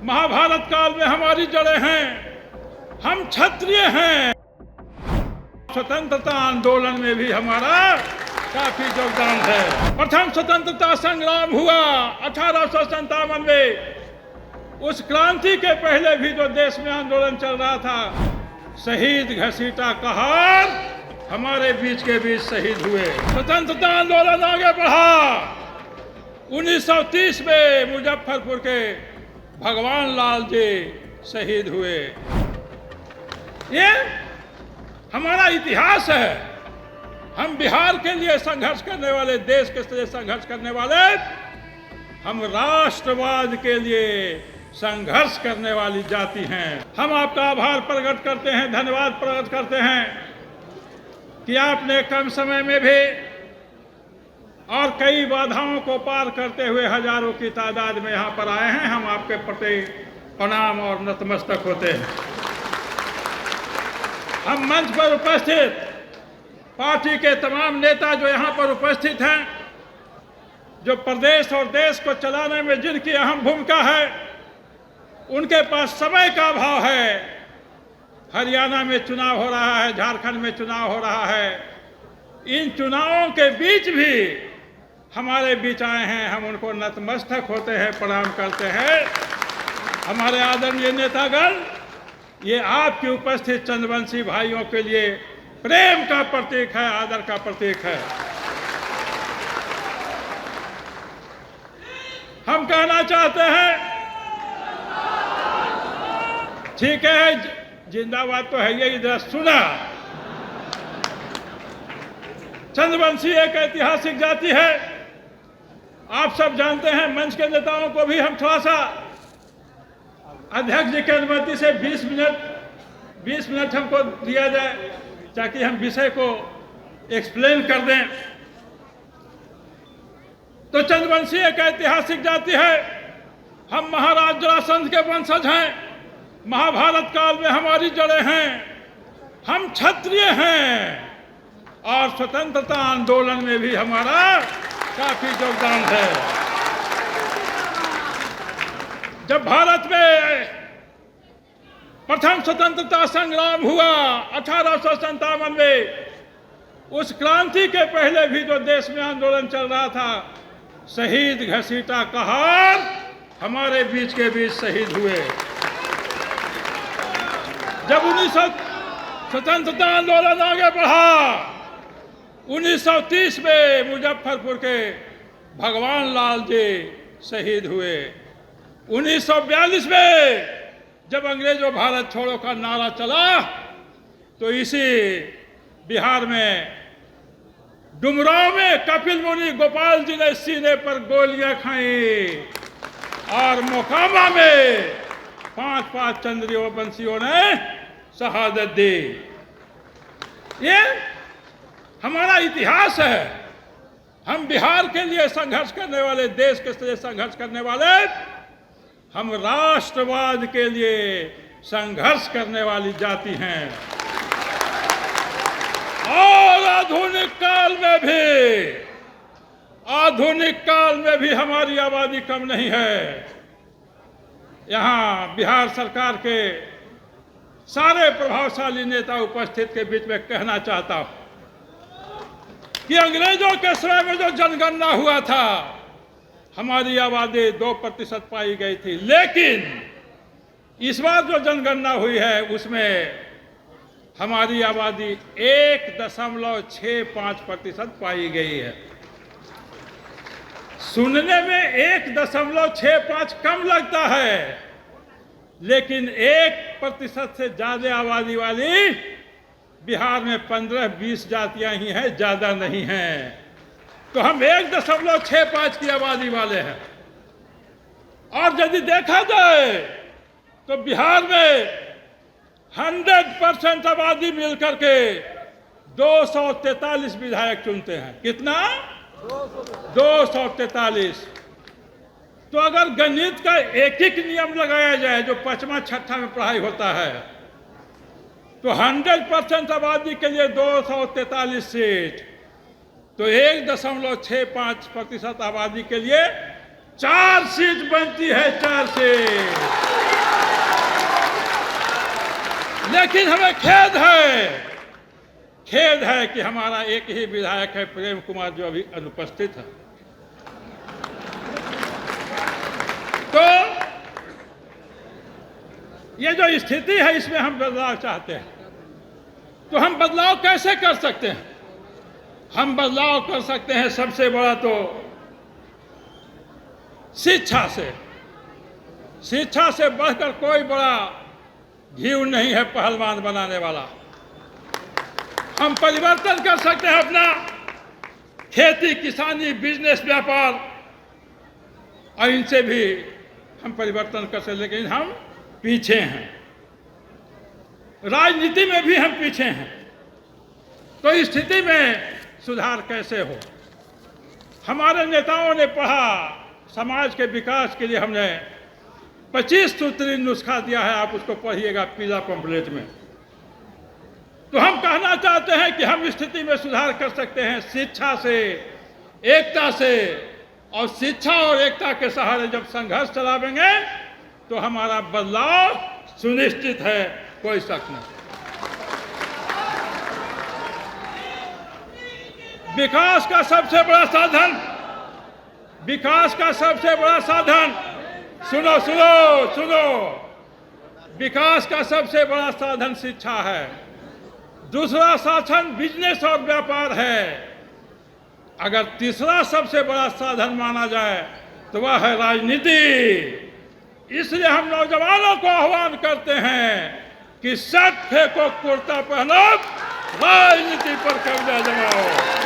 महाभारत काल में हमारी जड़ें हैं, हम क्षत्रिय हैं। स्वतंत्रता आंदोलन में भी हमारा काफी योगदान है। प्रथम स्वतंत्रता संग्राम हुआ 1857 में। उस क्रांति के पहले भी जो देश में आंदोलन चल रहा था, शहीद घसीटा कहार हमारे बीच के बीच शहीद हुए। स्वतंत्रता आंदोलन आगे बढ़ा। 1930 में मुजफ्फरपुर के भगवान लाल जी शहीद हुए। ये हमारा इतिहास है। हम बिहार के लिए संघर्ष करने वाले, देश के लिए संघर्ष करने वाले, हम राष्ट्रवाद के लिए संघर्ष करने वाली जाति हैं। हम आपका आभार प्रकट करते हैं, धन्यवाद प्रकट करते हैं कि आपने कम समय में भी और कई बाधाओं को पार करते हुए हजारों की तादाद में यहाँ पर आए हैं। हम आपके प्रति प्रणाम और नतमस्तक होते हैं। हम मंच पर उपस्थित पार्टी के तमाम नेता जो यहाँ पर उपस्थित हैं, जो प्रदेश और देश को चलाने में जिनकी अहम भूमिका है, उनके पास समय का अभाव है। हरियाणा में चुनाव हो रहा है, झारखंड में चुनाव हो रहा है। इन चुनावों के बीच भी हमारे बीच आए हैं। हम उनको नतमस्तक होते हैं, प्रणाम करते हैं। हमारे आदरणीय नेतागण, ये आपकी उपस्थित चंद्रवंशी भाइयों के लिए प्रेम का प्रतीक है, आदर का प्रतीक है। हम कहना चाहते हैं, ठीक है, जिंदाबाद तो है ये, इधर सुना। चंद्रवंशी एक ऐतिहासिक जाति है। आप सब जानते हैं। मंच के नेताओं को भी हम थोड़ा सा अध्यक्ष जी की अनुमति से 20 मिनट हमको दिया जाए, ताकि हम विषय को एक्सप्लेन कर दें। तो चंद्रवंशी एक ऐतिहासिक जाति है। हम महाराज जरासंध के वंशज हैं। महाभारत काल में हमारी जड़ें हैं। हम क्षत्रिय हैं और स्वतंत्रता आंदोलन में भी हमारा काफी योगदान है। जब भारत में प्रथम स्वतंत्रता संग्राम हुआ 1857 में, उस क्रांति के पहले भी जो देश में आंदोलन चल रहा था, शहीद घसीटा कहार हमारे बीच के बीच शहीद हुए। जब स्वतंत्रता आंदोलन आगे बढ़ा, 1930 में मुजफ्फरपुर के भगवान लाल जी शहीद हुए। 1942 में जब अंग्रेजों भारत छोड़ो का नारा चला, तो इसी बिहार में डुमराव में कपिल मुनि गोपाल जी ने सीने पर गोलियां खाई और मोकामा में 5 चंद्रवंशियों ने शहादत दी। ये हमारा इतिहास है। हम बिहार के लिए संघर्ष करने वाले, देश के लिए संघर्ष करने वाले, हम राष्ट्रवाद के लिए संघर्ष करने वाली जाति हैं। और आधुनिक काल में भी हमारी आबादी कम नहीं है। यहाँ बिहार सरकार के सारे प्रभावशाली नेता उपस्थित के बीच में कहना चाहता हूं कि अंग्रेजों के समय में जो जनगणना हुआ था, हमारी आबादी 2% पाई गई थी। लेकिन इस बार जो जनगणना हुई है, उसमें हमारी आबादी 1.65% पाई गई है। सुनने में 1.65 कम लगता है, लेकिन 1% से ज्यादा आबादी वाली बिहार में 15-20 जातियां ही हैं, ज्यादा नहीं हैं। तो हम 1.65 की आबादी वाले हैं। और यदि देखा जाए तो बिहार में 100% आबादी मिलकर के 243 विधायक चुनते हैं। कितना? 243। तो अगर गणित का एक नियम लगाया जाए, जो 5वां 6ठा में पढ़ाई होता है, तो 100% आबादी के लिए 243 सीट, तो 1.65% आबादी के लिए 4 सीट बनती है। 4 सीट। लेकिन हमें खेद है कि हमारा एक ही विधायक है प्रेम कुमार, जो अभी अनुपस्थित है। तो ये जो स्थिति है, इसमें हम बदलाव चाहते हैं। तो हम बदलाव कैसे कर सकते हैं? हम बदलाव कर सकते हैं सबसे बड़ा तो शिक्षा से। शिक्षा से बढ़कर कोई बड़ा घीव नहीं है पहलवान बनाने वाला। हम परिवर्तन कर सकते हैं अपना खेती, किसानी, बिजनेस, व्यापार, और इनसे भी हम परिवर्तन कर सकते, लेकिन हम पीछे हैं। राजनीति में भी हम पीछे हैं। तो इस स्थिति में सुधार कैसे हो? हमारे नेताओं ने पढ़ा, समाज के विकास के लिए हमने 25 सूत्री नुस्खा दिया है, आप उसको पढ़िएगा पीला पंपलेट में। तो हम कहना चाहते हैं कि हम स्थिति में सुधार कर सकते हैं शिक्षा से, एकता से, और शिक्षा और एकता के सहारे जब संघर्ष चलावेंगे तो हमारा बदलाव सुनिश्चित है, कोई शक नहीं। विकास का सबसे बड़ा साधन, विकास का सबसे बड़ा साधन, सुनो सुनो सुनो, विकास का सबसे बड़ा साधन शिक्षा है। दूसरा साधन बिजनेस और व्यापार है। अगर तीसरा सबसे बड़ा साधन माना जाए तो वह है राजनीति। इसलिए हम नौजवानों को आह्वान करते हैं कि शर्ट फेंको, कुर्ता पहनो, राजनीति पर कब्जा जमाओ।